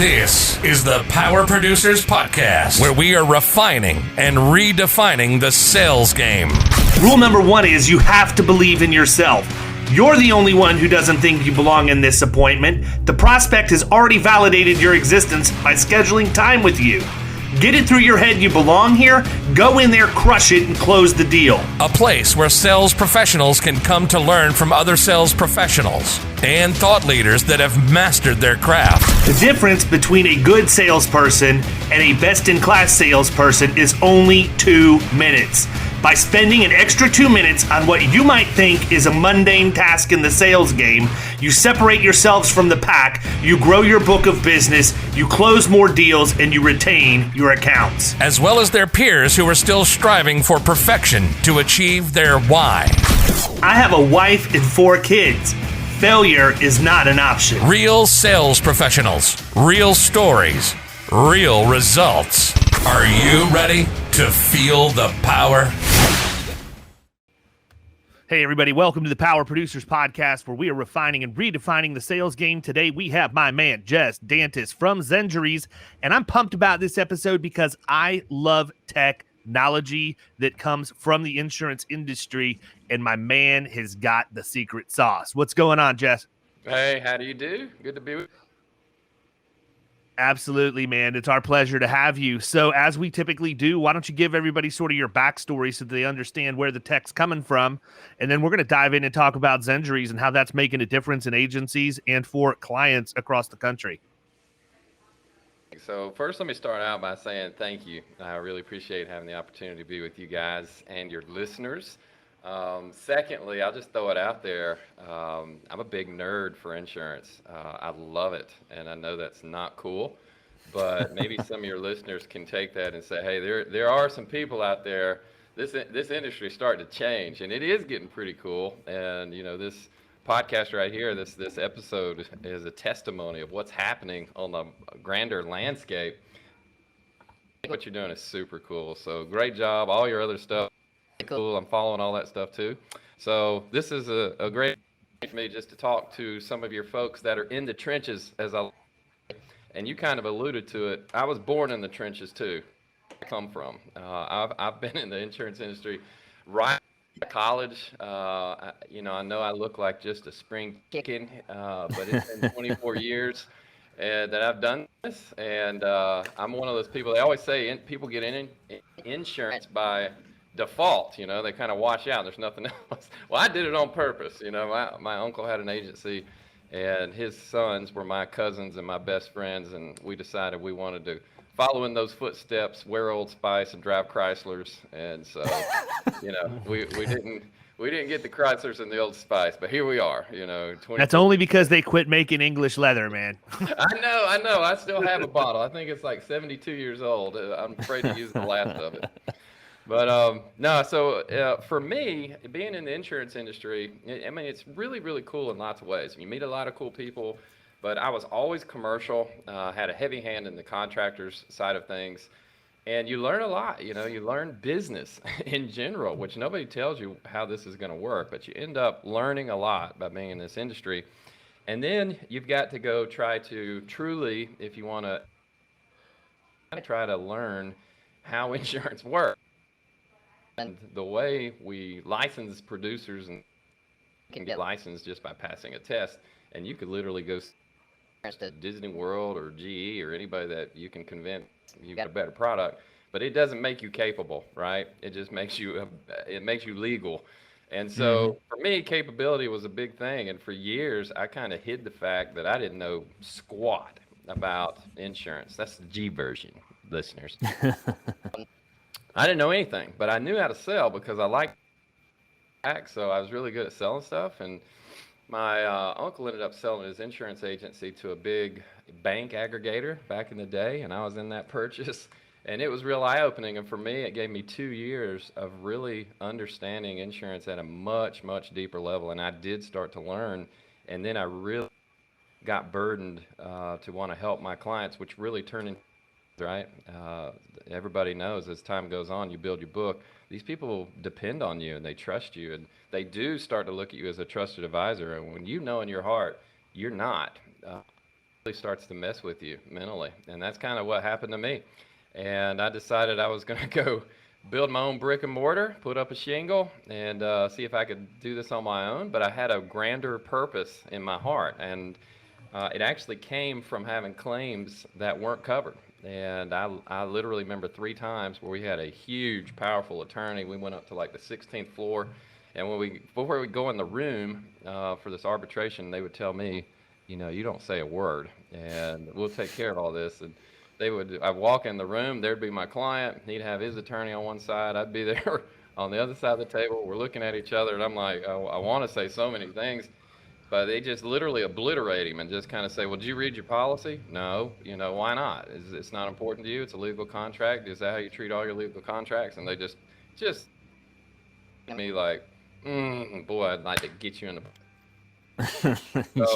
This is the Power Producers Podcast, where we are refining and redefining the sales game. Rule number one is you have to believe in yourself. You're the only one who doesn't think you belong in this appointment. The prospect has already validated your existence by scheduling time with you. Get it through your head you belong here, go in there, crush it, and close the deal. A place where sales professionals can come to learn from other sales professionals and thought leaders that have mastered their craft. The difference between a good salesperson and a best-in-class salesperson is only 2 minutes. By spending an extra 2 minutes on what you might think is a mundane task in the sales game, you separate yourselves from the pack, you grow your book of business, you close more deals, and you retain your accounts. As well as their peers who are still striving for perfection to achieve their why. I have a wife and 4 kids. Failure is not an option. Real sales professionals, real stories, real results. Are you ready to feel the power? Hey everybody, welcome to the Power Producers Podcast, where we are refining and redefining the sales game. Today we have my man Jess Dantice from Zenjuries, and I'm pumped about this episode because I love technology that comes from the insurance industry, and my man has got the secret sauce. What's going on, Jess? Hey, how do you do? Good to be with you. Absolutely, man. It's our pleasure to have you. So as we typically do, why don't you give everybody sort of your backstory so they understand where the tech's coming from, and then we're going to dive in and talk about Zenjuries and how that's making a difference in agencies and for clients across the country. So first, let me start out by saying thank you. I really appreciate having the opportunity to be with you guys and your listeners. Secondly, I'll just throw it out there. I'm a big nerd for insurance. I love it, and I know that's not cool, but maybe some of your listeners can take that and say, hey, there are some people out there. This industry is starting to change, and it is getting pretty cool. And you know, this podcast right here, this episode is a testimony of what's happening on the grander landscape. What you're doing is super cool. So great job. All your other stuff. Cool. I'm following all that stuff too. So this is a great for me just to talk to some of your folks that are in the trenches, and you kind of alluded to it. I was born in the trenches too. I come from. I've been in the insurance industry right out of college. I know I look like just a spring chicken, but it's been 24 years that I've done this, and I'm one of those people. They always say people get in insurance by default, they kind of wash out. There's nothing else. Well, I did it on purpose. My uncle had an agency, and his sons were my cousins and my best friends, and we decided we wanted to follow in those footsteps, wear Old Spice and drive Chryslers. And so, we didn't get the Chryslers and the Old Spice, but here we are. That's only because they quit making English leather, man. I know. I still have a bottle. I think it's like 72 years old. I'm afraid to use the last of it. But for me, being in the insurance industry, it's really, really cool in lots of ways. You meet a lot of cool people, but I was always commercial, had a heavy hand in the contractors side of things, and you learn a lot. You learn business in general, which nobody tells you how this is going to work, but you end up learning a lot by being in this industry. And then you've got to go try to truly, if you want to try to learn how insurance works. And the way we license producers and can get licensed just by passing a test, and you could literally go to Disney World or GE or anybody that you can convince you've got a better product, but it doesn't make you capable, right? It just makes you legal. And so for me, capability was a big thing, and for years I kind of hid the fact that I didn't know squat about insurance. That's the G version, listeners. I didn't know anything, but I knew how to sell because I liked it. So I was really good at selling stuff. And my uncle ended up selling his insurance agency to a big bank aggregator back in the day, and I was in that purchase. And it was real eye-opening. And for me, it gave me 2 years of really understanding insurance at a much, much deeper level. And I did start to learn. And then I really got burdened to want to help my clients, which really turned into right? Everybody knows as time goes on, you build your book. These people depend on you and they trust you, and they do start to look at you as a trusted advisor. And when you know in your heart you're not, starts to mess with you mentally. And that's kind of what happened to me. And I decided I was going to go build my own brick and mortar, put up a shingle, and see if I could do this on my own. But I had a grander purpose in my heart. And it actually came from having claims that weren't covered. And I literally remember 3 times where we had a huge, powerful attorney. We went up to like the 16th floor. And before we go in the room for this arbitration, they would tell me, you don't say a word, and we'll take care of all this. And I'd walk in the room, there'd be my client, he'd have his attorney on one side, I'd be there on the other side of the table. We're looking at each other, and I'm like, I want to say so many things, but they just literally obliterate him and just kind of say, well, did you read your policy? No. Why not? It's not important to you? It's a legal contract. Is that how you treat all your legal contracts? And they just me like, boy, I'd like to get you in the.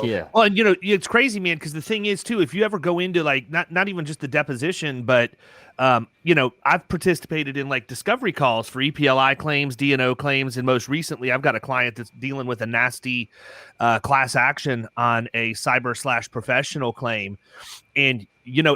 Yeah. Well, it's crazy, man, because the thing is, too, if you ever go into like not even just the deposition, but I've participated in like discovery calls for EPLI claims, D&O claims, and most recently I've got a client that's dealing with a nasty class action on a cyber/professional claim. And,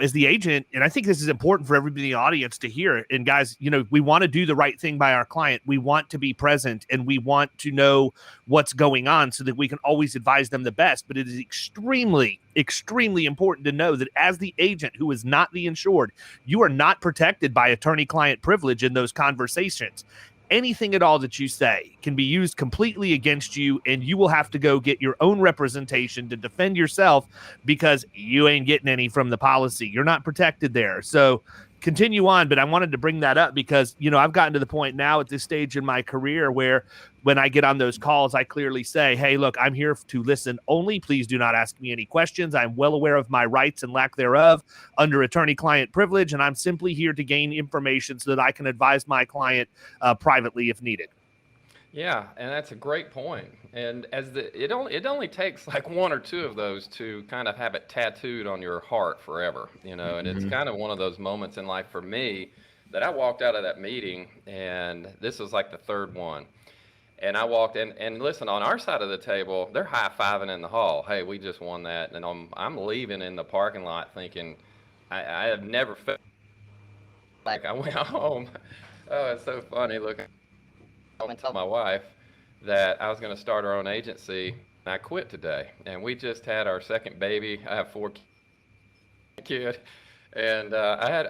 as the agent, and I think this is important for everybody in the audience to hear, and guys, we want to do the right thing by our client. We want to be present, and we want to know what's going on so that we can always advise them the best. But it is extremely, extremely important to know that as the agent who is not the insured, you are not protected by attorney-client privilege in those conversations. Anything at all that you say can be used completely against you, and you will have to go get your own representation to defend yourself because you ain't getting any from the policy. You're not protected there. So continue on, but I wanted to bring that up because, I've gotten to the point now at this stage in my career where when I get on those calls, I clearly say, hey, look, I'm here to listen only. Please do not ask me any questions. I'm well aware of my rights and lack thereof under attorney-client privilege, and I'm simply here to gain information so that I can advise my client privately if needed. Yeah, and that's a great point. And it only takes like 1 or 2 of those to kind of have it tattooed on your heart forever, and it's kind of one of those moments in life for me that I walked out of that meeting, and this was like the 3rd one. And I walked in, and listen, on our side of the table, they're high-fiving in the hall. Hey, we just won that. And I'm leaving in the parking lot thinking, I have never felt like I went home. Oh, it's so funny. Look, I told my wife that I was going to start our own agency, and I quit today. And we just had our 2nd baby. I have 4 kids. And I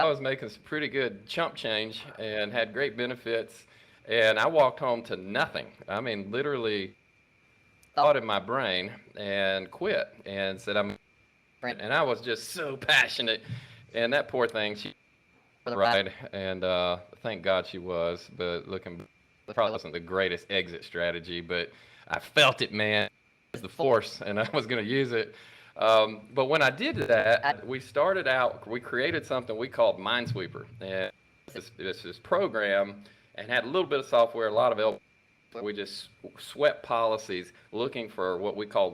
was making some pretty good chump change and had great benefits, and I walked home to nothing. I mean, literally thought in my brain and quit and said, and I was just so passionate. And that poor thing, she was right, and thank God she was, but probably wasn't the greatest exit strategy, but I felt it, man. It was the force, and I was going to use it. But when I did that, we created something we called Minesweeper. And this program, and had a little bit of software, a lot of help. We just swept policies looking for what we call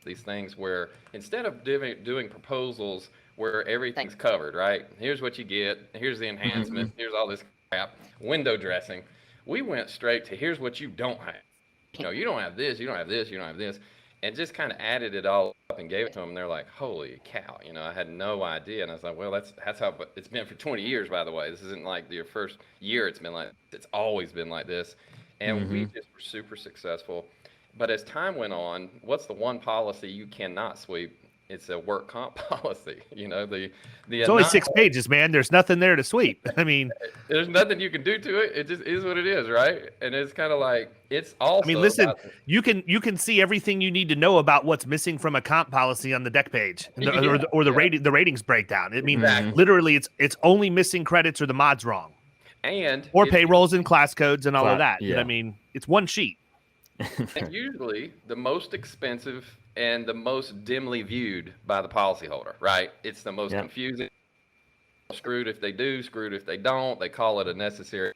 these things where instead of doing proposals where everything's covered, right? Here's what you get. Here's the enhancement. Here's all this crap. Window dressing. We went straight to here's what you don't have. You don't have this. You don't have this. You don't have this. And just kind of added it all up and gave it to them. And they're like, holy cow, I had no idea. And I was like, well, that's how it's been for 20 years, by the way. This isn't like your first year it's been like this. It's always been like this. And we just were super successful. But as time went on, what's the one policy you cannot sweep? It's a work comp policy. It's only 6 pages, man. There's nothing there to sweep. I mean, there's nothing you can do to it. It just is what it is, right? And it's kind of like it's also. I mean, listen, you can see everything you need to know about what's missing from a comp policy on the deck page or the ratings breakdown. I mean, literally, it's only missing credits or the mod's wrong, or payrolls and class codes and all of that. Yeah. I mean, it's one sheet. And usually, the most expensive and the most dimly viewed by the policyholder, right? It's the most confusing. Screwed if they do, screwed if they don't. They call it a necessary.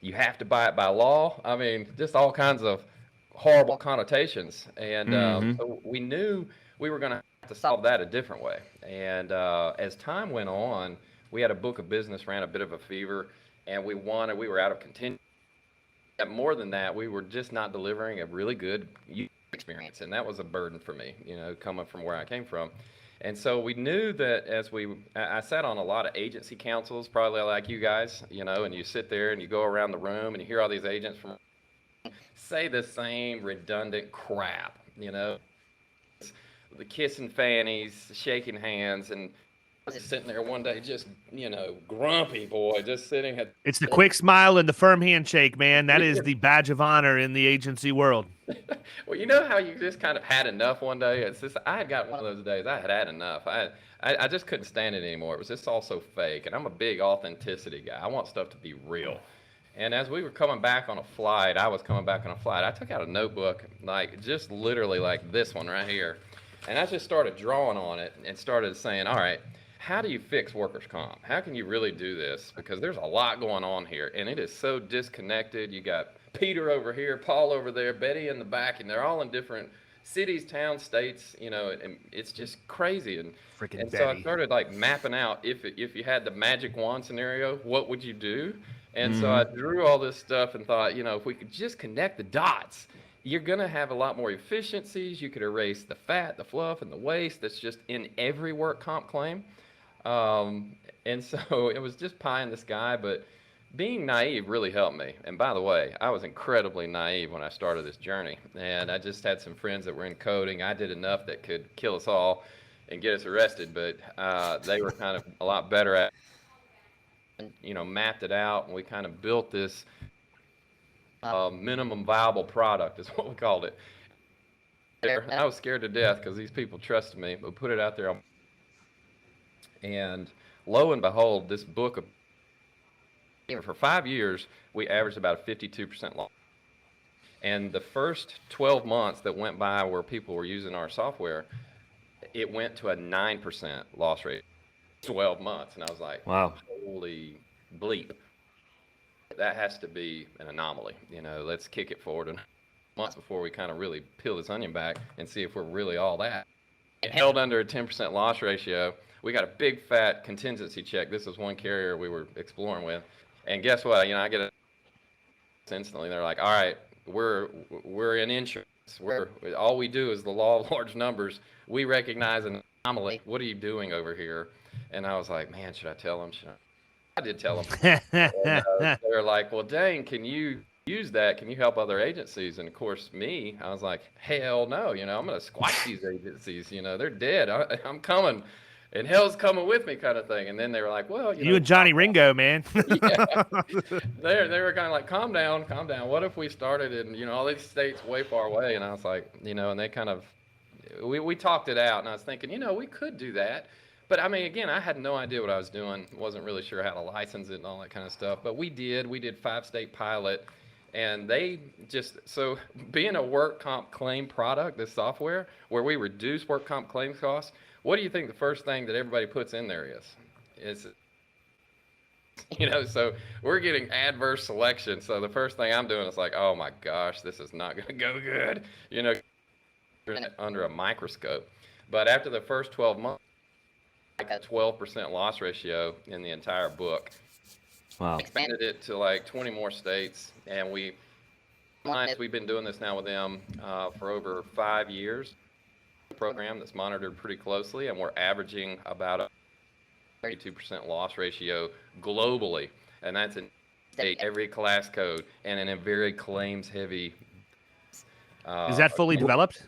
You have to buy it by law. I mean, just all kinds of horrible connotations. And so we knew we were going to have to solve that a different way. And as time went on, we had a book of business, ran a bit of a fever, and we were out of contention. More than that, we were just not delivering a really good experience, and that was a burden for me, coming from where I came from. And so we knew that I sat on a lot of agency councils, probably like you guys, and you sit there and you go around the room and you hear all these agents say the same redundant crap, the kissing fannies, shaking hands, and I was sitting there one day just, grumpy boy, just sitting at... It's the quick smile and the firm handshake, man. That is the badge of honor in the agency world. Well, you know how you just kind of had enough one day? It's just, I had got one of those days. I had enough. I just couldn't stand it anymore. It was just all so fake. And I'm a big authenticity guy. I want stuff to be real. And as we were coming back on a flight, I took out a notebook, like just literally like this one right here. And I just started drawing on it and started saying, all right, how do you fix workers' comp? How can you really do this? Because there's a lot going on here, and it is so disconnected. You got Peter over here, Paul over there, Betty in the back, and they're all in different cities, towns, states, and it's just crazy. And so I started like mapping out if you had the magic wand scenario, what would you do? And so I drew all this stuff and thought, if we could just connect the dots, you're going to have a lot more efficiencies. You could erase the fat, the fluff, and the waste that's just in every work comp claim. And so it was just pie in the sky, but being naive really helped me. And by the way, I was incredibly naive when I started this journey. And I just had some friends that were in coding. I did enough that could kill us all and get us arrested, but they were kind of a lot better at it, mapped it out, and we kind of built this minimum viable product is what we called it. I was scared to death because these people trusted me, but put it out there. And lo and behold, this book, for 5 years, we averaged about a 52% loss. And the first 12 months that went by where people were using our software, it went to a 9% loss rate. 12 months. And I was like, wow, holy bleep. That has to be an anomaly. Let's kick it forward and months before we kind of really peel this onion back and see if we're really all that. It held under a 10% loss ratio. We got a big fat contingency check. This was one carrier we were exploring with. And guess what? I get it instantly. They're like, all right, we're in insurance. All we do is the law of large numbers. We recognize an anomaly. What are you doing over here? And I was like, man, should I tell them? I did tell them. And, they're like, well, dang, can you use that? Can you help other agencies? And of course, I was like, hell no. I'm going to squash these agencies. They're dead. I'm coming. And hell's coming with me, kind of thing. And then they were like, well, you and Johnny Ringo, man. Yeah. They were kind of like, calm down. What if we started in, all these states way far away? And I was like, and they kind of, we talked it out. And I was thinking, we could do that. But I mean, again, I had no idea what I was doing. Wasn't really sure how to license it and all that kind of stuff. But we did 5-state pilot. And so being a work comp claim product, this software, where we reduce work comp claims costs, what do you think the first thing that everybody puts in there is? So we're getting adverse selection. So the first thing I'm doing is like, oh my gosh, this is not going to go good, under a microscope. But after the first 12 months, I got 12% loss ratio in the entire book. Wow. Expanded it to like 20 more states. And we've been doing this now with them for over 5 years. Program that's monitored pretty closely, and we're averaging about a 32% loss ratio globally, and that's in every class code and in a very claims heavy. Is that fully developed?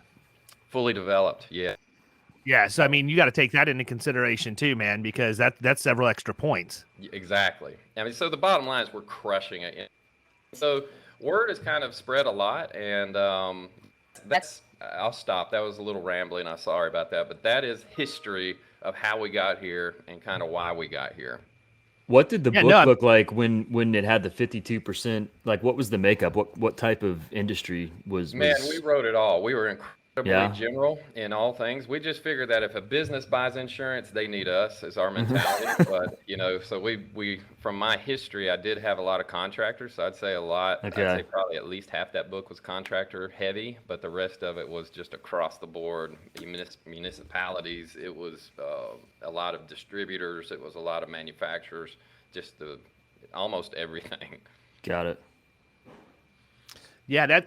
Fully developed, yeah. Yeah, so I mean, you got to take that into consideration too, man, because that's several extra points. Exactly. I mean, so the bottom line is we're crushing it. So word has kind of spread a lot, and I'll stop. That was a little rambling. I'm sorry about that. But that is history of how we got here and kind of why we got here. What did the book look like when it had the 52%? Like, what was the makeup? What type of industry was? Man, we wrote it all. We were incredibly general in all things. We just figured that if a business buys insurance, they need us, is our mentality. But, so we from my history, I did have a lot of contractors. So I'd say a lot. Okay. I'd say probably at least half that book was contractor heavy, but the rest of it was just across the board. Municipalities, it was a lot of distributors, it was a lot of manufacturers, just almost everything. Got it. Yeah,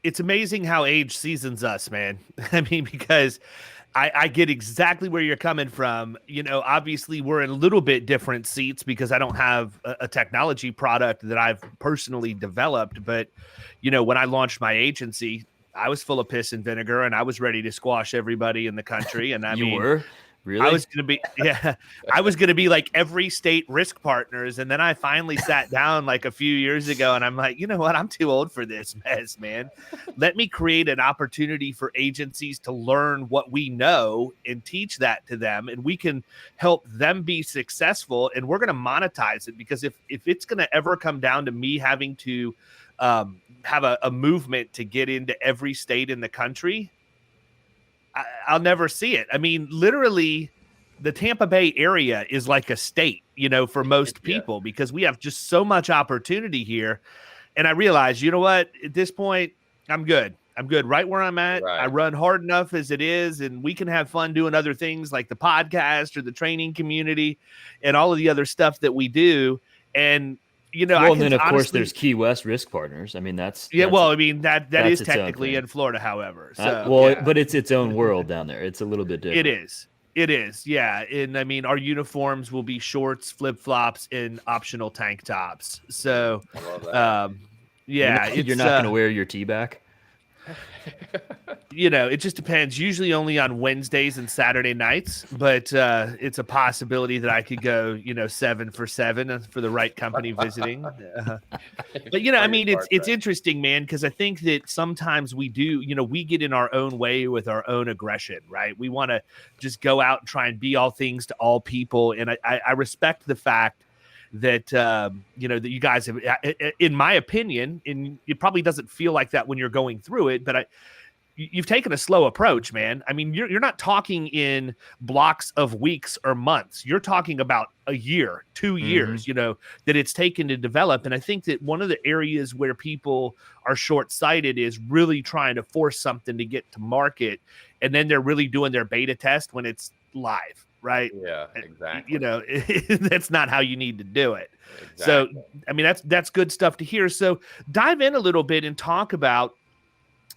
it's amazing how age seasons us, man. I mean, because I get exactly where you're coming from. You know, obviously we're in a little bit different seats because I don't have a technology product that I've personally developed. But, you know, when I launched my agency, I was full of piss and vinegar and I was ready to squash everybody in the country. And I You mean, were? I Really? was going to be, yeah, I was going to be like every state risk partners. And then I finally sat down like a few years ago and I'm like, you know what? I'm too old for this mess, man. Let me create an opportunity for agencies to learn what we know and teach that to them. And we can help them be successful and we're going to monetize it, because if it's going to ever come down to me having to have a movement to get into every state in the country, I'll never see it. I mean, literally, the Tampa Bay area is like a state, you know, for most Yeah. people, because we have just so much opportunity here. And I realized, you know what, at this point, I'm good. I'm good right where I'm at. I Right. run hard enough as it is, and we can have fun doing other things like the podcast or the training community and all of the other stuff that we do. And, you know, Well, I and can then of course honestly, there's Key West Risk Partners. I mean, that's yeah, well, I mean, that that's is its own technically thing. in Florida, however. So, Well, yeah. but it's its own world down there. It's a little bit different. It is. It is. Yeah. And I mean, our uniforms will be shorts, flip flops, and optional tank tops. So, I love that. yeah, You're not going to wear your tee back. You know, it just depends. Usually only on Wednesdays and Saturday nights, but it's a possibility that I could go, you know, 7 for 7 for the right company visiting. But, you know, I mean, it's interesting, man, because I think that sometimes we do, you know, we get in our own way with our own aggression, right? We want to just go out and try and be all things to all people. And I respect the fact that you know, that you guys have, in my opinion, and it probably doesn't feel like that when you're going through it, but you've taken a slow approach, man. I mean, you're not talking in blocks of weeks or months. You're talking about a year, 2 years, you know, that it's taken to develop. And I think that one of the areas where people are short-sighted is really trying to force something to get to market, and then they're really doing their beta test when it's live. Right. Yeah, exactly. You know, that's not how you need to do it. Exactly. So, I mean, that's good stuff to hear. So dive in a little bit and talk about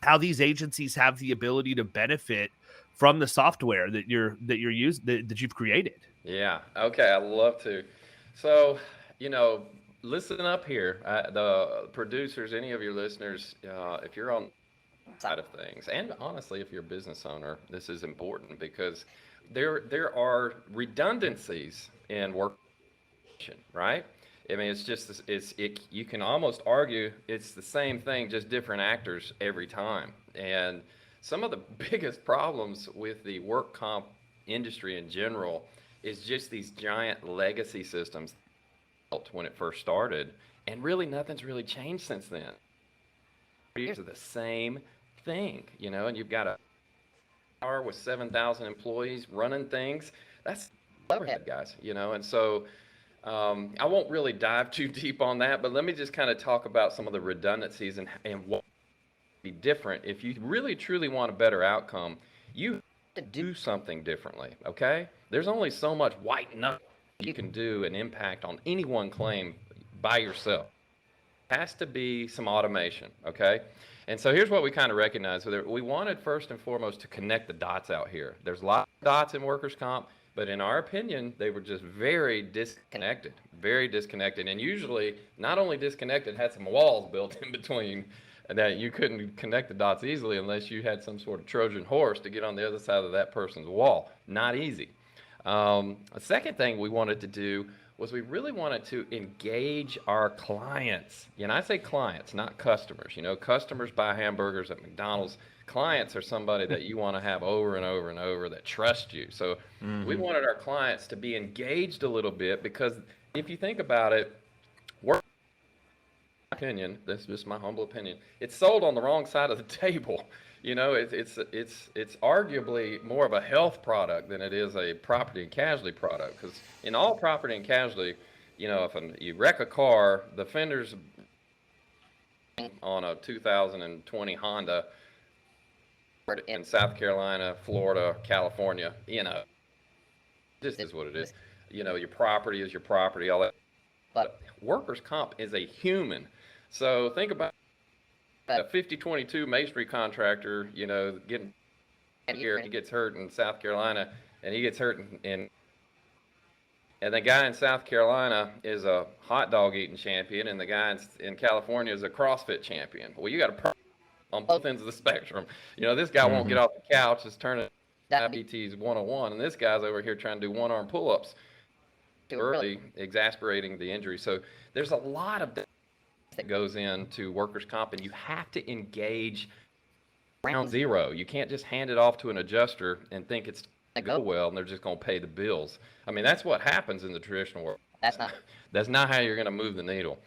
how these agencies have the ability to benefit from the software that you're using, that you've created. Yeah. Okay. I'd love to. So, you know, listen up here, the producers, any of your listeners, if you're on side of things, and honestly, if you're a business owner, this is important because there are redundancies in work, right? I mean, it's just you can almost argue it's the same thing, just different actors every time. And some of the biggest problems with the work comp industry in general is just these giant legacy systems built when it first started, and really nothing's really changed since then. These are the same thing, you know, and you've got a hour with 7,000 employees running things. That's overhead, guys, you know, and so I won't really dive too deep on that, but let me just kind of talk about some of the redundancies and what would be different. If you really truly want a better outcome, you have to do something differently, okay? There's only so much white knuckle you can do an impact on any one claim by yourself. It has to be some automation, okay? And so here's what we kind of recognize. We wanted first and foremost to connect the dots out here. There's lots of dots in workers' comp, but in our opinion, they were just very disconnected, and usually not only disconnected, had some walls built in between that you couldn't connect the dots easily unless you had some sort of Trojan horse to get on the other side of that person's wall. Not easy. A second thing we wanted to do was we really wanted to engage our clients. And I say clients, not customers. You know, customers buy hamburgers at McDonald's. Clients are somebody that you want to have over and over and over that trust you. So we wanted our clients to be engaged a little bit, because if you think about it, work, opinion, this is just my humble opinion, it's sold on the wrong side of the table. You know, it's arguably more of a health product than it is a property and casualty product. Because in all property and casualty, you know, if you wreck a car, the fenders on a 2020 Honda in South Carolina, Florida, California, you know, just is what it is. You know, your property is your property, all that. But workers' comp is a human. So think about a 50-22 masonry contractor, getting here, he gets hurt in South Carolina, and he gets hurt and the guy in South Carolina is a hot dog eating champion, and the guy in California is a CrossFit champion. Well, you got a problem on both ends of the spectrum. This guy won't get off the couch, is turning diabetes 101, and this guy's over here trying to do one-arm pull-ups early, exasperating the injury. So there's a lot of that goes into workers' comp, and you have to engage ground zero. You can't just hand it off to an adjuster and think it's going to go well and they're just going to pay the bills. I mean, that's what happens in the traditional world. That's not how you're going to move the needle.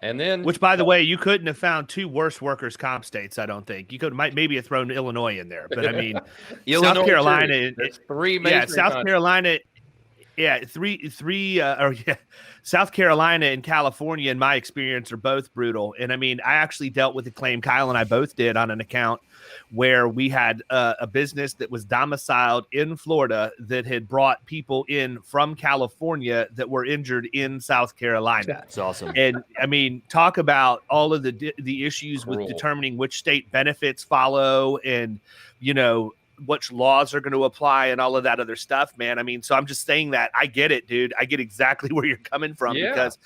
And then, which, by the way, you couldn't have found two worse workers' comp states. I don't think you could. Maybe have thrown Illinois in there, but I mean, South Carolina, South Carolina, South Carolina and California, in my experience, are both brutal. And I mean, I actually dealt with a claim Kyle and I both did on an account where we had a business that was domiciled in Florida that had brought people in from California that were injured in South Carolina. That's awesome. And I mean, talk about all of the issues with determining which state benefits follow and, which laws are going to apply and all of that other stuff, man. I mean, so I'm just saying that I get it, dude. I get exactly where you're coming from because,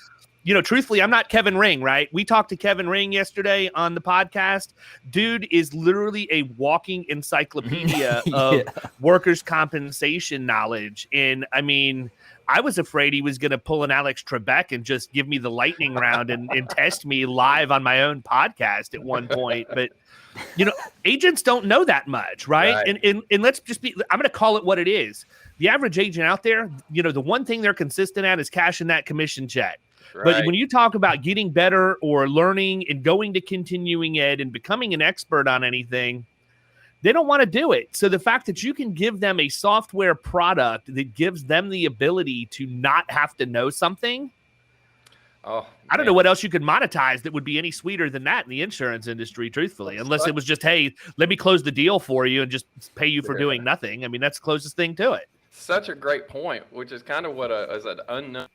truthfully, I'm not Kevin Ring, right? We talked to Kevin Ring yesterday on the podcast. Dude is literally a walking encyclopedia of workers' compensation knowledge. And I mean, I was afraid he was going to pull an Alex Trebek and just give me the lightning round and test me live on my own podcast at one point. But agents don't know that much, right? And let's just I'm going to call it what it is. The average agent out there, the one thing they're consistent at is cashing that commission check. Right. But when you talk about getting better or learning and going to continuing ed and becoming an expert on anything, they don't want to do it. So the fact that you can give them a software product that gives them the ability to not have to know something, I don't know what else you could monetize that would be any sweeter than that in the insurance industry, truthfully, unless it was just, hey, let me close the deal for you and just pay you for doing nothing. I mean, that's the closest thing to it. Such a great point, which is kind of what is an unknown,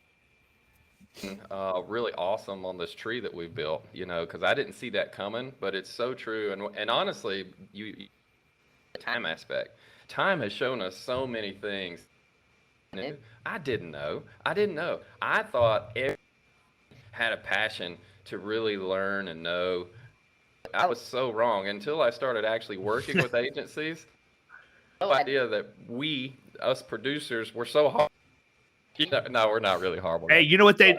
really awesome on this tree that we've built, because I didn't see that coming, but it's so true. And honestly, the time aspect, time has shown us so many things. I didn't know. I thought everyone had a passion to really learn and know. I was so wrong until I started actually working with agencies. No idea that us producers, were so hard. No, we're not really horrible. Hey, you know what they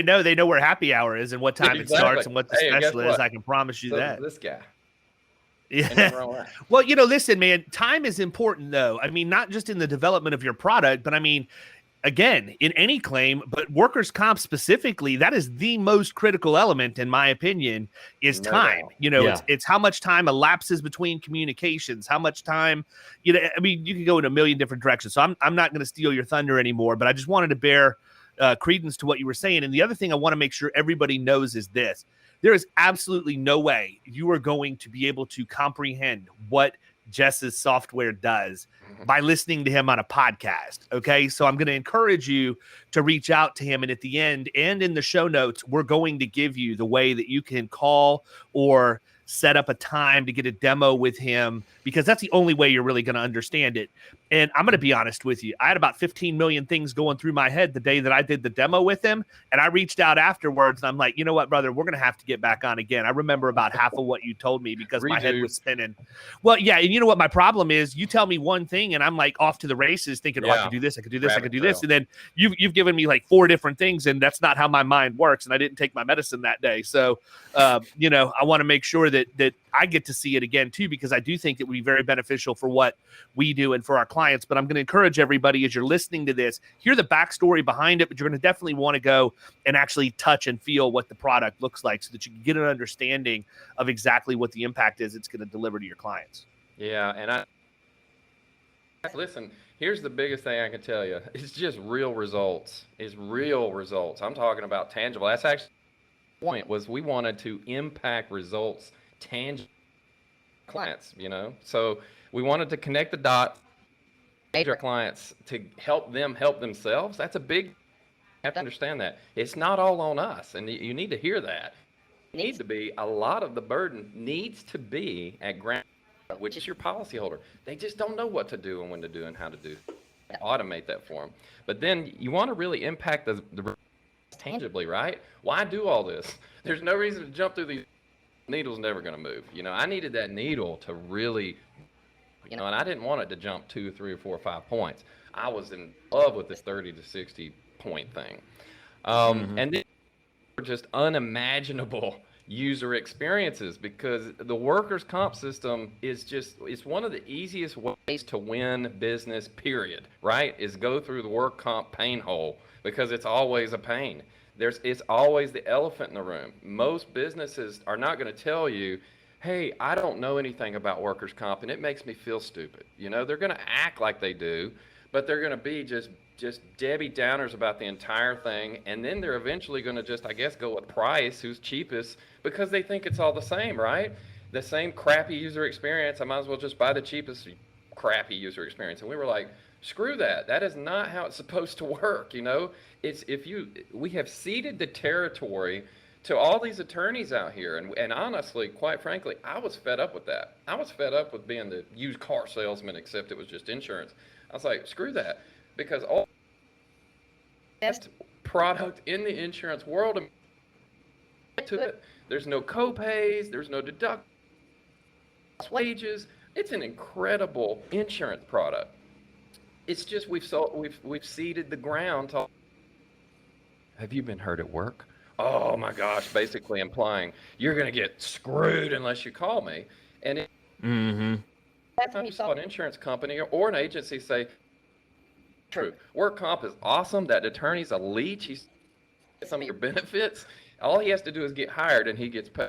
know? They know where happy hour is and what time it starts and what the special is. I can promise you that. This guy. Yeah. Well, listen, man, time is important, though. I mean, not just in the development of your product, but I mean, again, in any claim, but workers' comp specifically, that is the most critical element, in my opinion, is time. It's how much time elapses between communications, how much time, I mean, you can go in a million different directions. So I'm not going to steal your thunder anymore, but I just wanted to bear credence to what you were saying. And the other thing I want to make sure everybody knows is this. There is absolutely no way you are going to be able to comprehend what Jess's software does by listening to him on a podcast. Okay. So I'm going to encourage you to reach out to him. And at the end and in the show notes, we're going to give you the way that you can call or set up a time to get a demo with him, because that's the only way you're really going to understand it. And I'm going to be honest with you. I had about 15 million things going through my head the day that I did the demo with him. And I reached out afterwards and I'm like, you know what, brother, we're going to have to get back on again. I remember about half of what you told me because my head was spinning. Well, yeah. And you know what my problem is? You tell me one thing and I'm like off to the races thinking, I could do this. I could do this. I could do this. And then you've given me like 4 different things, and that's not how my mind works. And I didn't take my medicine that day. So, I want to make sure that I get to see it again too, because I do think it would be very beneficial for what we do and for our clients. But I'm going to encourage everybody, as you're listening to this, hear the backstory behind it, but you're going to definitely want to go and actually touch and feel what the product looks like so that you can get an understanding of exactly what the impact is it's going to deliver to your clients. Yeah. And listen, here's the biggest thing I can tell you. It's just real results. I'm talking about tangible. That's actually the point, was we wanted to impact results tangible clients, so we wanted to connect the dots, major clients, to help them help themselves. That's a big, you have to understand that it's not all on us, and you need to hear that. need to be, a lot of the burden needs to be at ground, which is your policyholder. They just don't know what to do and when to do and how to do. Automate that for them. But then you want to really impact the tangibly, right? Why do all this? There's no reason to jump through these. Needle's never going to move. I needed that needle to really, and I didn't want it to jump 2, 3, or 4, or 5 points. I was in love with this 30 to 60 point thing. And then just unimaginable user experiences, because the workers' comp system is it's one of the easiest ways to win business, period, right? Is go through the work comp pain hole, because it's always a pain. It's always the elephant in the room. Most businesses are not going to tell you, hey, I don't know anything about workers' comp and it makes me feel stupid. They're going to act like they do, but they're going to be just Debbie Downers about the entire thing, and then they're eventually going to just, I guess, go with price, who's cheapest, because they think it's all the same, right? The same crappy user experience. I might as well just buy the cheapest crappy user experience. And we were like, screw that. That is not how it's supposed to work. We have ceded the territory to all these attorneys out here, and honestly, quite frankly, I was fed up with that. I was fed up with being the used car salesman, except it was just insurance. I was like, screw that. Because all best product in the insurance world to it. There's no co-pays, there's no deductibles, wages. It's an incredible insurance product. It's just we've ceded the ground to. Have you been hurt at work? Oh my gosh, basically implying you're going to get screwed unless you call me. And that's when you saw an insurance company or an agency say, true. Work comp is awesome. That attorney's a leech. He's some of your benefits. All he has to do is get hired, and he gets paid.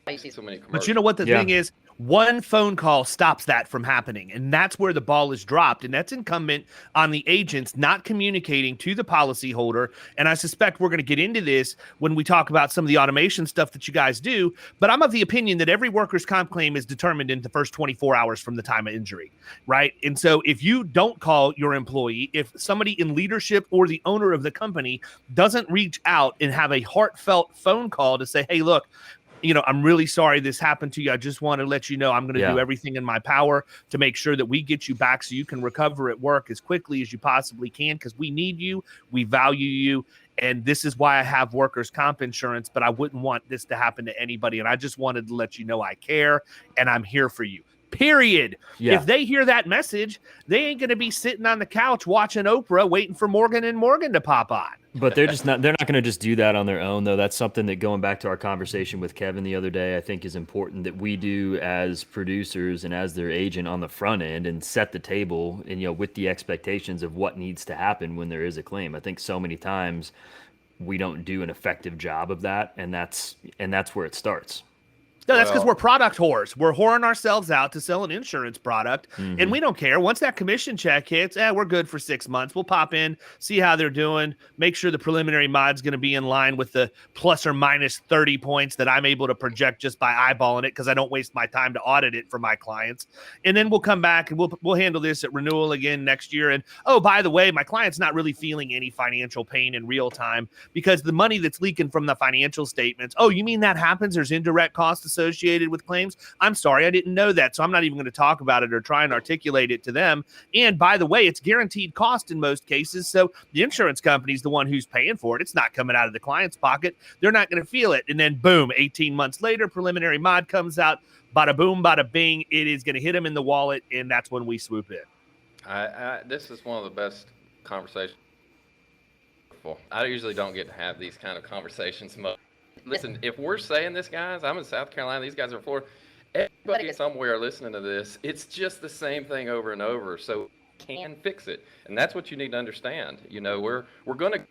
I see so many commercials. But you know what the thing is? One phone call stops that from happening, and that's where the ball is dropped, and that's incumbent on the agents not communicating to the policyholder. And I suspect we're going to get into this when we talk about some of the automation stuff that you guys do, but I'm of the opinion that every workers' comp claim is determined in the first 24 hours from the time of injury, right? And so if you don't call your employee, if somebody in leadership or the owner of the company doesn't reach out and have a heartfelt phone call to say, hey, look, I'm really sorry this happened to you. I just want to let you know I'm going to do everything in my power to make sure that we get you back so you can recover at work as quickly as you possibly can, because we need you. We value you. And this is why I have workers' comp insurance, but I wouldn't want this to happen to anybody. And I just wanted to let you know I care and I'm here for you. Period. Yeah. If they hear that message, they ain't going to be sitting on the couch watching Oprah waiting for Morgan and Morgan to pop on. But they're not going to just do that on their own, though. That's something that, going back to our conversation with Kevin the other day, I think is important that we do as producers and as their agent on the front end, and set the table and, with the expectations of what needs to happen when there is a claim. I think so many times we don't do an effective job of that, and that's where it starts. No, that's because we're product whores. We're whoring ourselves out to sell an insurance product, and we don't care. Once that commission check hits, we're good for 6 months. We'll pop in, see how they're doing, make sure the preliminary mod's going to be in line with the plus or minus 30 points that I'm able to project just by eyeballing it, because I don't waste my time to audit it for my clients. And then we'll come back and we'll handle this at renewal again next year. And, oh, by the way, my client's not really feeling any financial pain in real time, because the money that's leaking from the financial statements, oh, you mean that happens? There's indirect costs associated with claims? I'm sorry, I didn't know that, so I'm not even going to talk about it or try and articulate it to them. And by the way, it's guaranteed cost in most cases, so the insurance company's the one who's paying for it. It's not coming out of the client's pocket. They're not going to feel it. And then boom, 18 months later, preliminary mod comes out, bada boom, bada bing, it is going to hit them in the wallet, and that's when we swoop in. This is one of the best conversations. I usually don't get to have these kind of conversations much. Listen, if we're saying this, guys, I'm in South Carolina, these guys are in Florida, everybody somewhere listening to this, it's just the same thing over and over, so can fix it. And that's what you need to understand. We're going to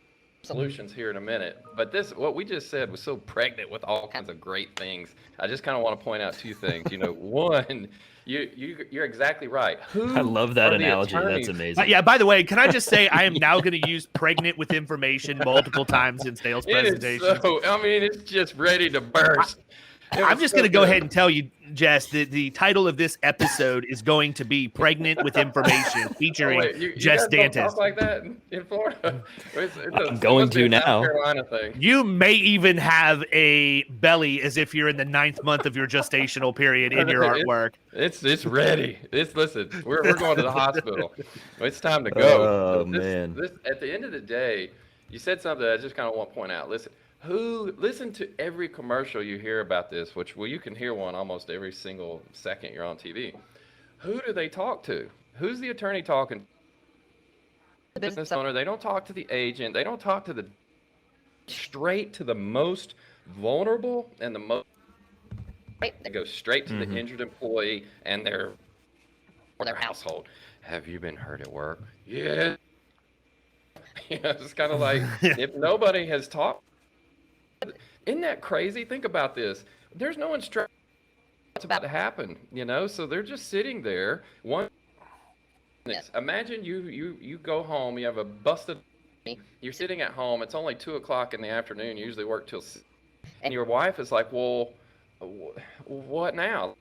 solutions here in a minute, but what we just said was so pregnant with all kinds of great things. I just kind of want to point out 2 things. One, you're exactly right. I love that analogy. That's amazing. Yeah, by the way, can I just say I am now going to use pregnant with information multiple times in sales presentations. It's just ready to burst. I'm just going to go ahead and tell you, Jess, that the title of this episode is going to be "Pregnant with Information," featuring you Jess guys don't Dantice. talk like that in Florida. I'm going to now. South Carolina thing. You may even have a belly as if you're in the 9th month of your gestational period in your artwork. It's ready. Listen, we're going to the hospital. It's time to go. Oh, man. At the end of the day, you said something that I just kind of want to point out. Listen to every commercial you hear about this, you can hear one almost every single second you're on TV. Who do they talk to? Who's the attorney talking? The business owner. They don't talk to the agent. They don't talk to straight to the most vulnerable and the most. They go straight to the injured employee and their household. Have you been hurt at work? Yeah. It's kind of like if nobody has talked. Isn't that crazy? Think about this. There's no instruction what's about to happen, so they're just sitting there. Imagine you go home, you have a busted, you're sitting at home, it's only 2:00 in the afternoon, you usually work till 6, and your wife is like, well, what now?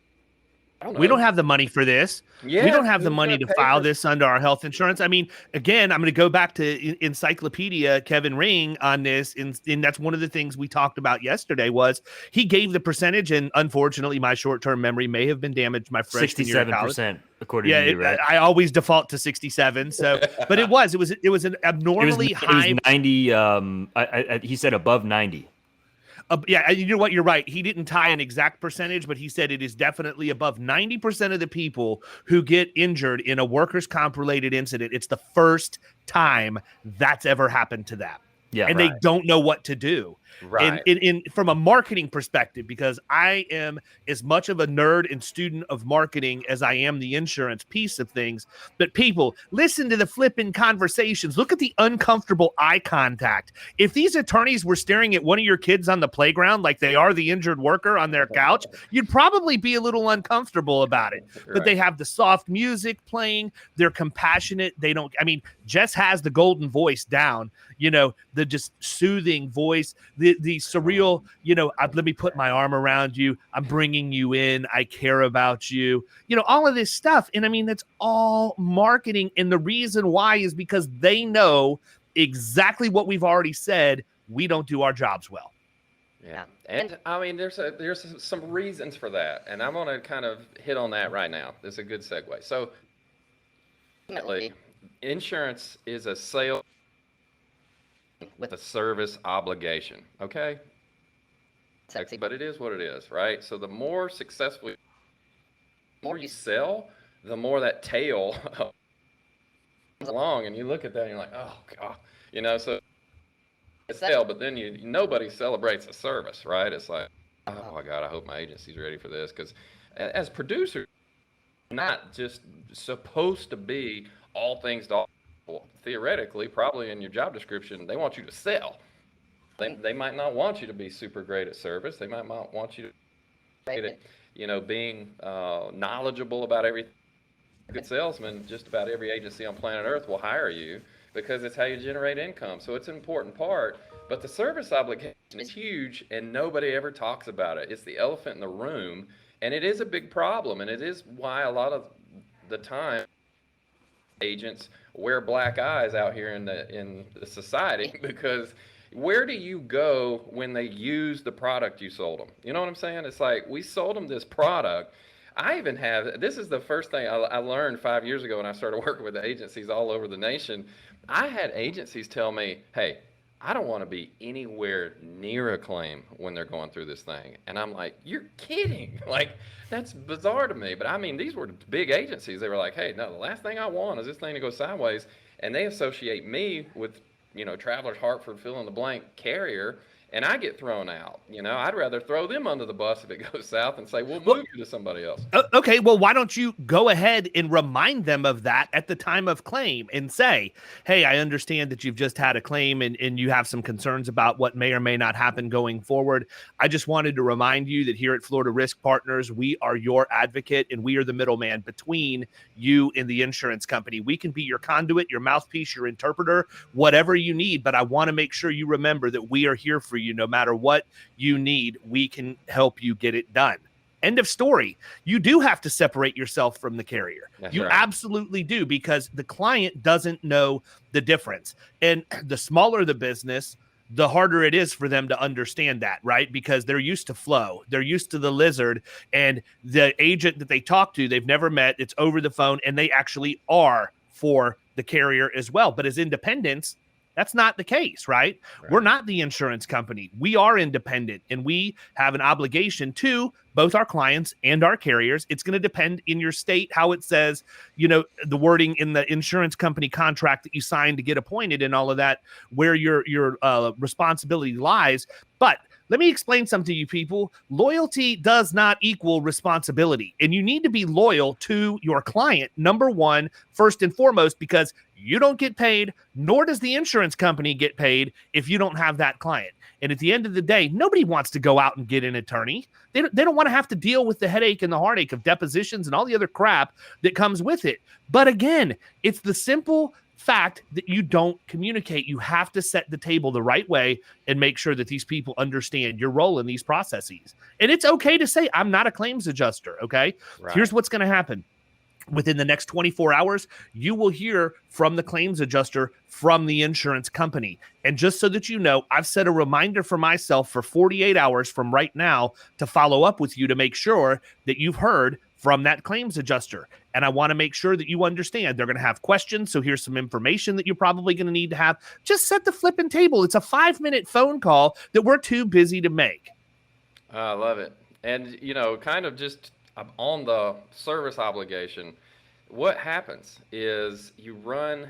We don't have the money for this. Yeah, we don't have the money to file this under our health insurance. I mean, again, I'm going to go back to Encyclopedia Kevin Ring on this. And that's one of the things we talked about yesterday was he gave the percentage. And unfortunately, my short-term memory may have been damaged my freshman year of college. 67%, according to you, right? I always default to 67. So, but it was an abnormally high. It was 90. He said above 90. Yeah, you know what? You're right. He didn't tie an exact percentage, but he said it is definitely above 90% of the people who get injured in a workers' comp related incident. It's the first time that's ever happened to them. Yeah, and right. They don't know what to do. Right. In from a marketing perspective, because I am as much of a nerd and student of marketing as I am the insurance piece of things. But people, listen to the flipping conversations. Look at the uncomfortable eye contact. If these attorneys were staring at one of your kids on the playground like they are the injured worker on their couch, you'd probably be a little uncomfortable about it. Right. But they have the soft music playing. They're compassionate. Jess has the golden voice down, the just soothing voice, the surreal, let me put my arm around you. I'm bringing you in. I care about you, all of this stuff. And that's all marketing. And the reason why is because they know exactly what we've already said. We don't do our jobs well. Yeah. And there's some reasons for that. And I'm going to kind of hit on that right now. This is a good segue. So insurance is a sale with a service obligation. Okay. Sexy, but it is what it is, right? So the more you sell, the more that tail comes along, and you look at that and you're like, oh God, so it's sale, but then nobody celebrates a service, right? It's like, oh my God, I hope my agency's ready for this, because as producers, not just supposed to be all things to all people. Theoretically, probably in your job description, they want you to sell. They might not want you to be super great at service. They might not want you to get it, being knowledgeable about everything. A good salesman, just about every agency on planet Earth will hire you because it's how you generate income. So it's an important part. But the service obligation is huge, and nobody ever talks about it. It's the elephant in the room, and it is a big problem. And it is why a lot of the time agents wear black eyes out here in the society, because where do you go when they use the product you sold them? You know what I'm saying? It's like, we sold them this product. This is the first thing I learned 5 years ago when I started working with agencies all over the nation. I had agencies tell me, hey, I don't want to be anywhere near a claim when they're going through this thing. And I'm like, you're kidding. Like, that's bizarre to me. But these were big agencies. They were like, hey, no, the last thing I want is this thing to go sideways. And they associate me with, Travelers, Hartford, fill in the blank carrier, and I get thrown out. I'd rather throw them under the bus if it goes south and say, we'll move you to somebody else. Okay, well, why don't you go ahead and remind them of that at the time of claim and say, hey, I understand that you've just had a claim and you have some concerns about what may or may not happen going forward. I just wanted to remind you that here at Florida Risk Partners, we are your advocate and we are the middleman between you and the insurance company. We can be your conduit, your mouthpiece, your interpreter, whatever you need, but I want to make sure you remember that we are here for you. No matter what you need, we can help you get it done. End of story. You do have to separate yourself from the carrier. That's you right. absolutely do, because the client doesn't know the difference. And the smaller the business, the harder it is for them to understand that, right? Because they're used to flow. They're used to the lizard, and the agent that they talk to, they've never met. It's over the phone, and they actually are for the carrier as well. But as independents, that's not the case, right? We're not the insurance company. We are independent, and we have an obligation to both our clients and our carriers. It's going to depend in your state how it says, the wording in the insurance company contract that you signed to get appointed and all of that, where your responsibility lies. But let me explain something to you people. Loyalty does not equal responsibility. And you need to be loyal to your client, number one, first and foremost, because you don't get paid, nor does the insurance company get paid if you don't have that client. And at the end of the day, nobody wants to go out and get an attorney. They don't want to have to deal with the headache and the heartache of depositions and all the other crap that comes with it. But again, it's the simple fact that you don't communicate. You have to set the table the right way and make sure that these people understand your role in these processes. And it's okay to say, I'm not a claims adjuster, okay? Right. Here's what's going to happen. Within the next 24 hours, you will hear from the claims adjuster from the insurance company. And just so that you know, I've set a reminder for myself for 48 hours from right now to follow up with you to make sure that you've heard from that claims adjuster. And I want to make sure that you understand they're going to have questions. So here's some information that you're probably going to need to have. Just set the flipping table. It's a 5-minute phone call that we're too busy to make. I love it. And, kind of just on the service obligation, what happens is you run,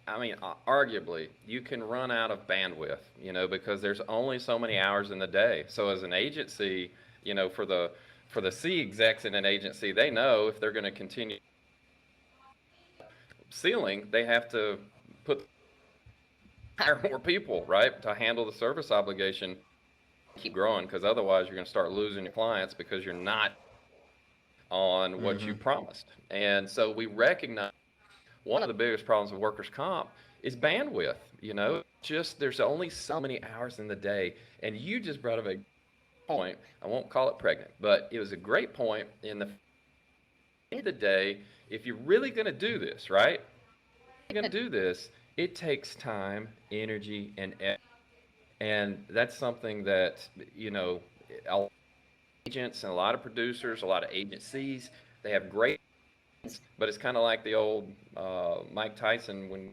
arguably, you can run out of bandwidth, because there's only so many hours in the day. So as an agency, for the C execs in an agency, they know if they're going to continue ceiling, they have to hire more people, right, to handle the service obligation, keep growing, because otherwise you're going to start losing your clients because you're not on what you promised. And so we recognize one of the biggest problems with workers' comp is bandwidth. Just there's only so many hours in the day. And you just brought up a point. I won't call it pregnant, but it was a great point in the end of the day. If you're really going to do this, right? It takes time, energy, and effort. And that's something that, agents and a lot of producers, a lot of agencies, they have great, but it's kind of like the old Mike Tyson, when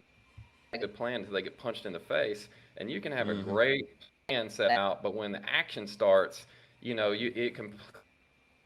they get plans, they get punched in the face. And you can have a great plan set out, but when the action starts, it completely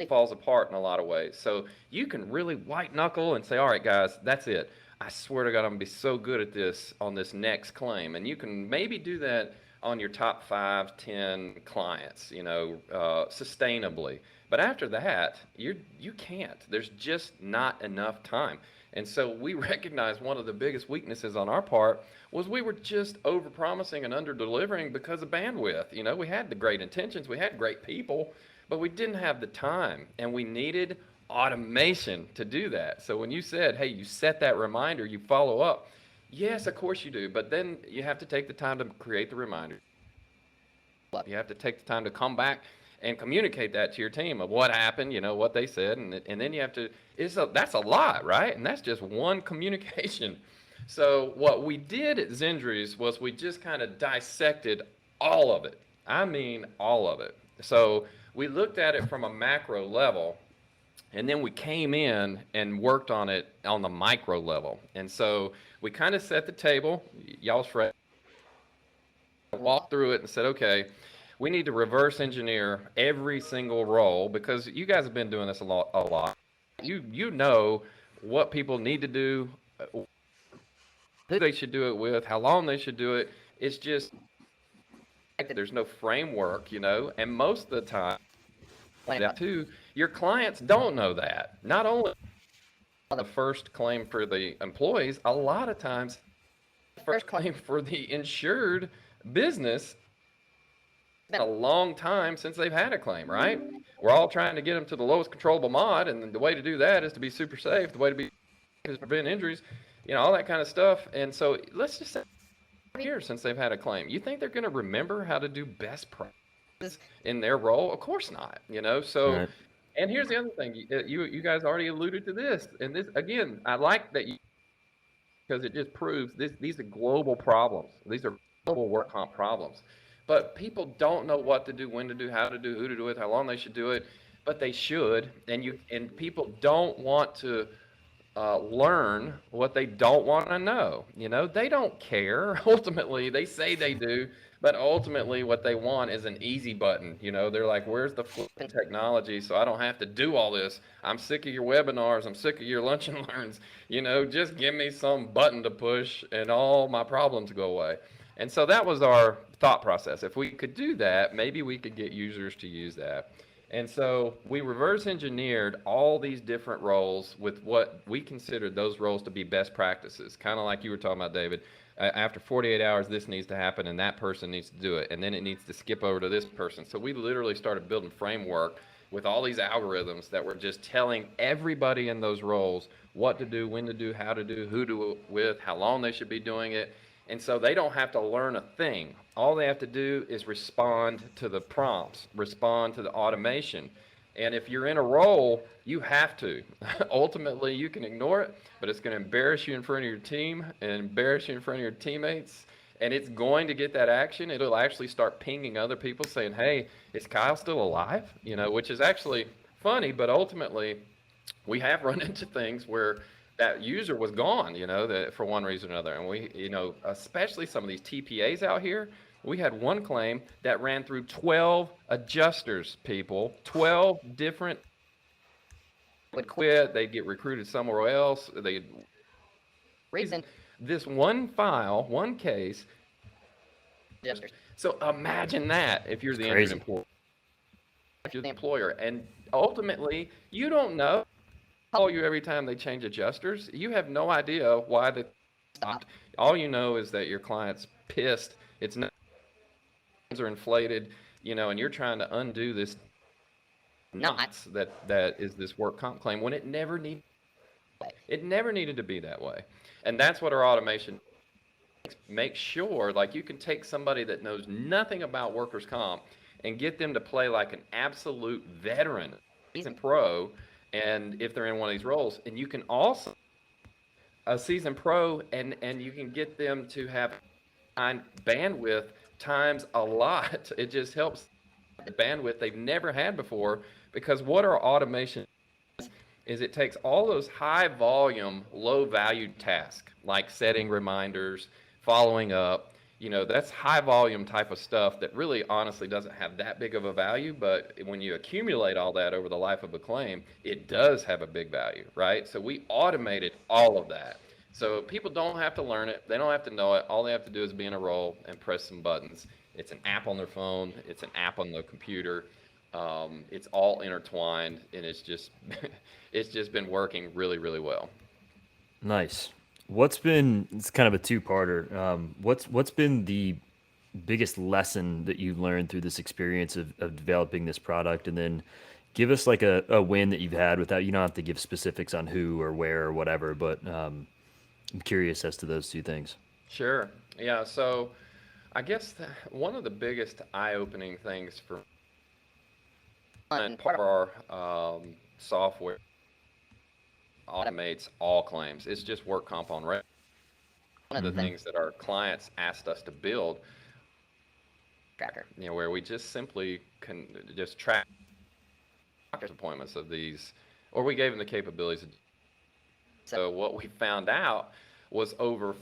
falls apart in a lot of ways. So you can really white knuckle and say, all right, guys, that's it. I swear to God, I'm going to be so good at this on this next claim. And you can maybe do that on your top 5, 10 clients, sustainably. But after that, you can't. There's just not enough time. And so we recognize one of the biggest weaknesses on our part was we were just over-promising and under-delivering because of bandwidth. We had the great intentions, we had great people, but we didn't have the time, and we needed automation to do that. So when you said, hey, you set that reminder, you follow up, yes, of course you do, but then you have to take the time to create the reminder. You have to take the time to come back and communicate that to your team of what happened, what they said, and then you have to, that's a lot, right? And that's just one communication. So what we did at Zenjuries was we just kind of dissected all of it. I mean, all of it. So we looked at it from a macro level, and then we came in and worked on it on the micro level. And so we kind of set the table. Y'all's ready. Walked through it and said, okay, we need to reverse engineer every single role, because you guys have been doing this a lot. You know what people need to do, who they should do it with, how long they should do it. It's just there's no framework, and most of the time, too, your clients don't know that. Not only the first claim for the employees, a lot of times the first claim for the insured business, a long time since they've had a claim, right? We're all trying to get them to the lowest controllable mod, and the way to do that is to be super safe. The way to be is to prevent injuries, all that kind of stuff. And so let's just say years since they've had a claim. You think they're going to remember how to do best practices in their role? Of course not. So. Right. And here's the other thing. You guys already alluded to this, and this again. I like that because it just proves these are global problems. These are global work comp problems. But people don't know what to do, when to do, how to do, who to do it, how long they should do it. But they should, and people don't want to learn what they don't want to know. They don't care. Ultimately, they say they do, but ultimately, what they want is an easy button. They're like, "Where's the flipping technology so I don't have to do all this? I'm sick of your webinars. I'm sick of your lunch and learns. Just give me some button to push, and all my problems go away." And so that was our thought process. If we could do that, maybe we could get users to use that. And so we reverse engineered all these different roles with what we considered those roles to be best practices, kind of like you were talking about, David. After 48 hours, this needs to happen, and that person needs to do it, and then it needs to skip over to this person. So we literally started building framework with all these algorithms that were just telling everybody in those roles what to do, when to do, how to do, who to do it with, how long they should be doing it. And so they don't have to learn a thing. All they have to do is respond to the prompts, respond to the automation. And if you're in a role, you have to. Ultimately, you can ignore it, but it's going to embarrass you in front of your team and embarrass you in front of your teammates. And it's going to get that action. It'll actually start pinging other people saying, "Hey, is Kyle still alive?" Which is actually funny, but ultimately we have run into things where that user was gone, that for one reason or another. And we, especially some of these TPAs out here, we had one claim that ran through 12 adjusters, people, 12 different would quit, they'd get recruited somewhere else, they'd reason this one file, one case. So imagine that if you're the injured employee, if you're the employer, and ultimately you don't know. Call you every time they change adjusters. You have no idea why they stopped. All you know is that your client's pissed. It's not are inflated, and you're trying to undo this knots that is this work comp claim when it never needed to be that way. And that's what our automation makes sure. Like, you can take somebody that knows nothing about workers' comp and get them to play like an absolute veteran, seasoned pro. And if they're in one of these roles, and you can also a seasoned pro, and you can get them to have bandwidth times a lot. It just helps the bandwidth they've never had before, because what our automation is it takes all those high volume, low value tasks like setting reminders, following up. That's high volume type of stuff that really honestly doesn't have that big of a value, but when you accumulate all that over the life of a claim, it does have a big value, right? So we automated all of that. So people don't have to learn it. They don't have to know it. All they have to do is be in a role and press some buttons. It's an app on their phone. It's an app on the computer. It's all intertwined, and it's just been working really, really well. Nice. It's kind of a two-parter. What's been the biggest lesson that you've learned through this experience of developing this product? And then give us like a win that you've had without, you don't have to give specifics on who or where or whatever, but I'm curious as to those two things. Sure. Yeah. So I guess one of the biggest eye-opening things for part of our software automates all claims. It's just work comp on record. One of the things that our clients asked us to build, tracker, where we just simply can just track appointments of these, or we gave them the capabilities. So what we found out was over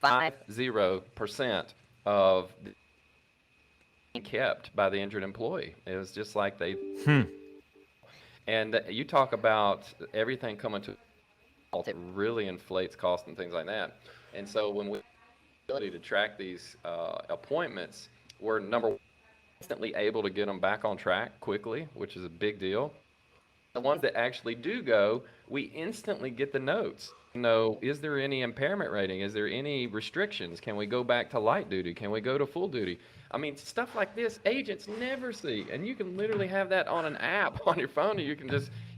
50% of kept by the injured employee. It was just like they. And you talk about everything coming to it really inflates cost and things like that. And so when we ability to track these appointments, we're instantly able to get them back on track quickly, which is a big deal. The ones that actually do go, we instantly get the notes. Is there any impairment rating? Is there any restrictions? Can we go back to light duty? Can we go to full duty? I mean, stuff like this, agents never see. And you can literally have that on an app on your phone, and you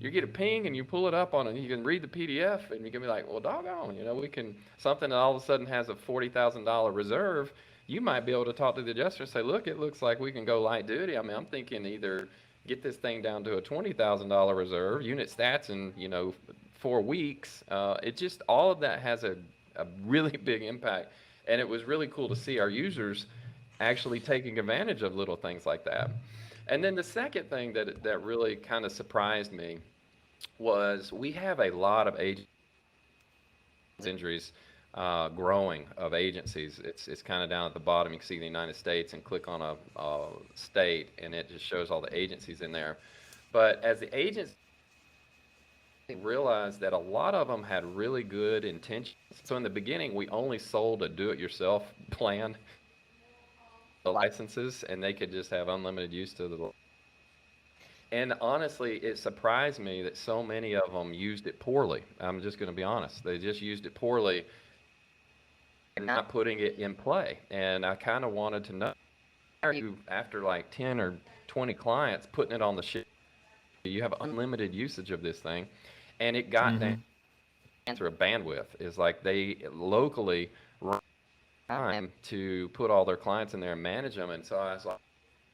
you get a ping and you pull it up on it, and you can read the PDF, and you can be like, well, doggone, we can, something that all of a sudden has a $40,000 reserve, you might be able to talk to the adjuster and say, look, it looks like we can go light duty. I mean, I'm thinking either get this thing down to a $20,000 reserve, unit stats in, 4 weeks. It just, all of that has a really big impact. And it was really cool to see our users actually taking advantage of little things like that. And then the second thing that really kind of surprised me was we have a lot of injuries growing of agencies. It's kind of down at the bottom. You can see the United States and click on a state, and it just shows all the agencies in there. But as the agents realized that a lot of them had really good intentions. So in the beginning, we only sold a do-it-yourself plan, the licenses, and they could just have unlimited use to the. And honestly, it surprised me that so many of them used it poorly. I'm just going to be honest. They just used it poorly and not putting it in play. And I kind of wanted to know, are you, after like 10 or 20 clients, putting it on the ship? You have unlimited usage of this thing. And it got down to a bandwidth. Is like they locally run time to put all their clients in there and manage them. And so I was like,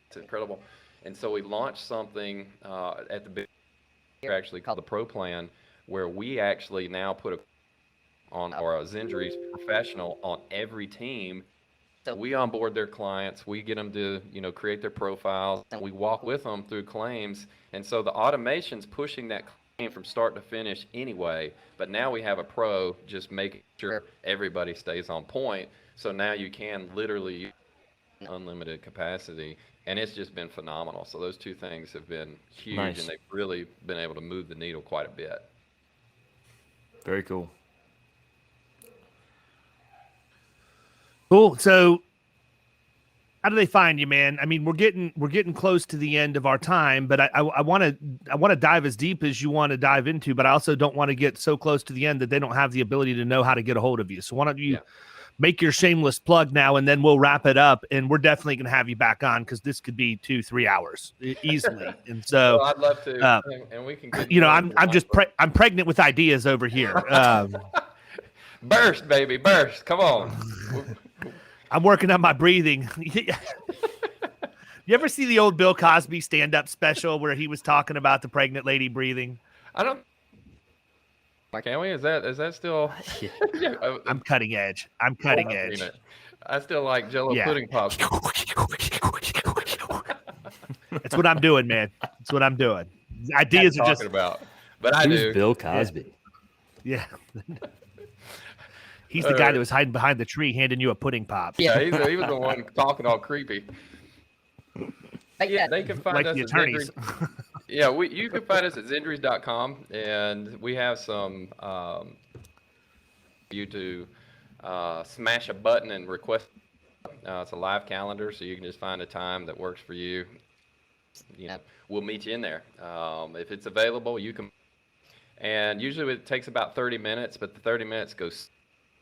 it's incredible. And so we launched something at the beginning, actually called the Pro Plan, where we actually now put on our Zenjuries professional on every team. So we onboard their clients, we get them to, create their profiles, and we walk with them through claims. And so the automation's pushing that claim from start to finish anyway, but now we have a pro just making sure everybody stays on point. So now you can literally use unlimited capacity, and it's just been phenomenal. So those two things have been huge, Nice. and they've really been able to move the needle quite a bit. Very cool. Cool. So how do they find you, man? I mean, we're getting close to the end of our time, but I want to dive as deep as you want to dive into, but I also don't want to get so close to the end that they don't have the ability to know how to get a hold of you. So why don't you make your shameless plug now, and then we'll wrap it up, and we're definitely going to have you back on, because this could be 2-3 hours easily. And so Well, I'd love to, and we can get I'm pregnant with ideas over here. Burst, baby, burst. Come on. I'm working on my breathing. You ever see the old Bill Cosby stand-up special where he was talking about the pregnant lady breathing? I don't. Can we? Is that still? Yeah. I'm cutting edge. I'm cutting edge. I still like Jello pudding pops. That's what I'm doing, man. That's what I'm doing. Ideas are just about. But I Who's do. Bill Cosby? Yeah. He's the guy that was hiding behind the tree handing you a pudding pop. Yeah, he was the one talking all creepy. Yeah, they can find us the at attorneys. You can find us at Zenjuries.com, and we have some you to smash a button and request. It's a live calendar, so you can just find a time that works for you. We'll meet you in there. If it's available, you can. And usually it takes about 30 minutes, but the 30 minutes goes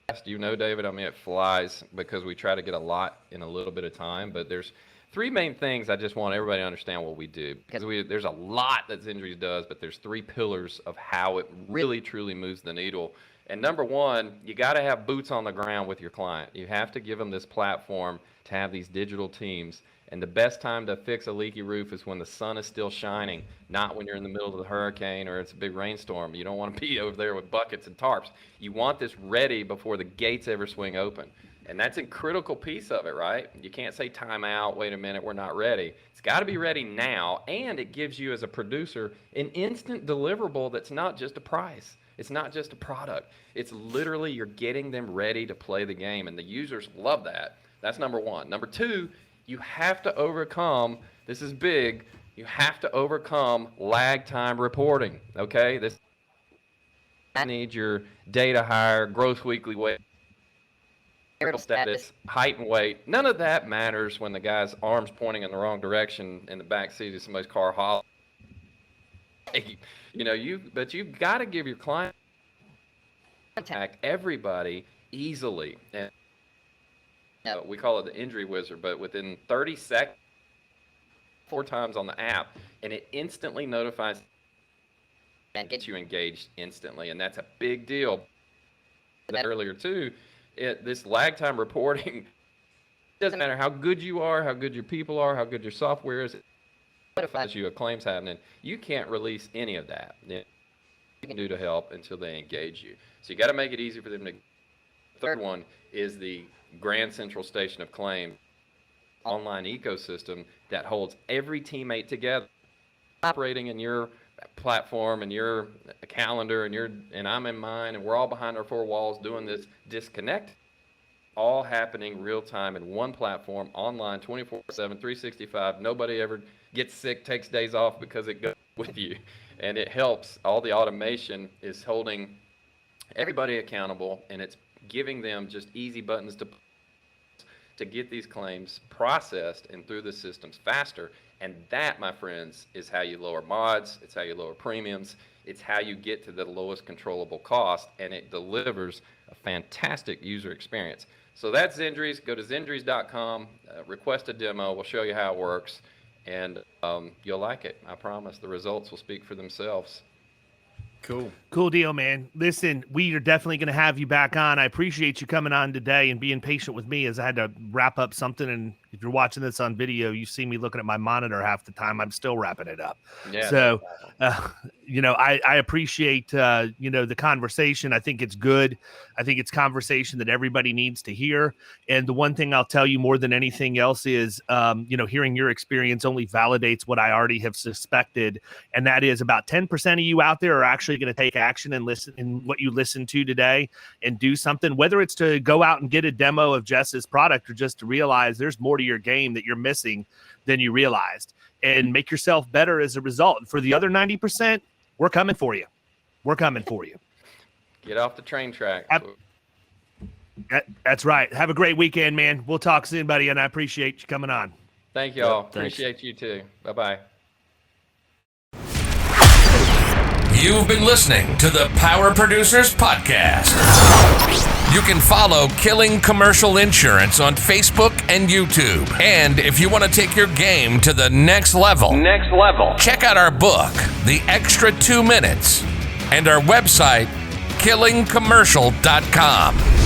fast. David, I mean, it flies, because we try to get a lot in a little bit of time. But there's 3 main things I just want everybody to understand what we do, because there's a lot that Zenjuries does, but there's 3 pillars of how it really truly moves the needle. And number 1, you got to have boots on the ground with your client. You have to give them this platform to have these digital teams. And the best time to fix a leaky roof is when the sun is still shining, not when you're in the middle of the hurricane or it's a big rainstorm. You don't want to be over there with buckets and tarps. You want this ready before the gates ever swing open. And that's a critical piece of it, right? You can't say time out, wait a minute, we're not ready. It's got to be ready now, and it gives you as a producer an instant deliverable that's not just a price. It's not just a product. It's literally you're getting them ready to play the game, and the users love that. That's number 1. Number 2, you have to overcome, this is big, you have to overcome lag time reporting, okay? I need your data hire, gross weekly weight, marital status, height and weight. None of that matters when the guy's arm's pointing in the wrong direction in the back seat of somebody's car hollering. But you've got to give your client contact everybody easily. And we call it the injury wizard, but within 30 seconds, 4 times on the app, and it instantly notifies and get you engaged instantly. And that's a big deal. That earlier too, this lag time reporting, it doesn't matter how good you are, how good your people are, how good your software is, it notifies you a claim's happening. You can't release any of that. You can do to help until they engage you. So you got to make it easy for them to. The third one is the Grand Central Station of Claim online ecosystem that holds every teammate together, operating in your platform and your calendar and I'm in mine, and we're all behind our four walls doing this disconnect, all happening real time in one platform, online, 24/7, 365. Nobody ever gets sick, takes days off because it goes with you, and it helps. All the automation is holding everybody accountable, and it's giving them just easy buttons to get these claims processed and through the systems faster. And that, my friends, is how you lower mods, it's how you lower premiums, it's how you get to the lowest controllable cost, and it delivers a fantastic user experience. So that's Zenjuries. Go to zenjuries.com, request a demo, we'll show you how it works, and you'll like it. I promise. The results will speak for themselves. Cool deal, man. Listen, we are definitely going to have you back on. I appreciate you coming on today and being patient with me as I had to wrap up something. And if you're watching this on video, you see me looking at my monitor half the time. I'm still wrapping it up. Yeah. So, I appreciate, the conversation. I think it's good. I think it's conversation that everybody needs to hear. And the one thing I'll tell you more than anything else is, hearing your experience only validates what I already have suspected. And that is about 10% of you out there are actually going to take action and listen in what you listened to today and do something, whether it's to go out and get a demo of Jess's product or just to realize there's more to your game that you're missing than you realized, and make yourself better as a result. And for the other 90%, we're coming for you. Get off the train track. That's right. Have a great weekend, man. We'll talk soon, buddy, and I appreciate you coming on. Thank you all. Yep, thanks. Appreciate you too. Bye-bye. You've been listening to the Power Producers Podcast. You can follow Killing Commercial Insurance on Facebook and YouTube. And if you want to take your game to the next level, check out our book, The Extra 2 Minutes, and our website, killingcommercial.com.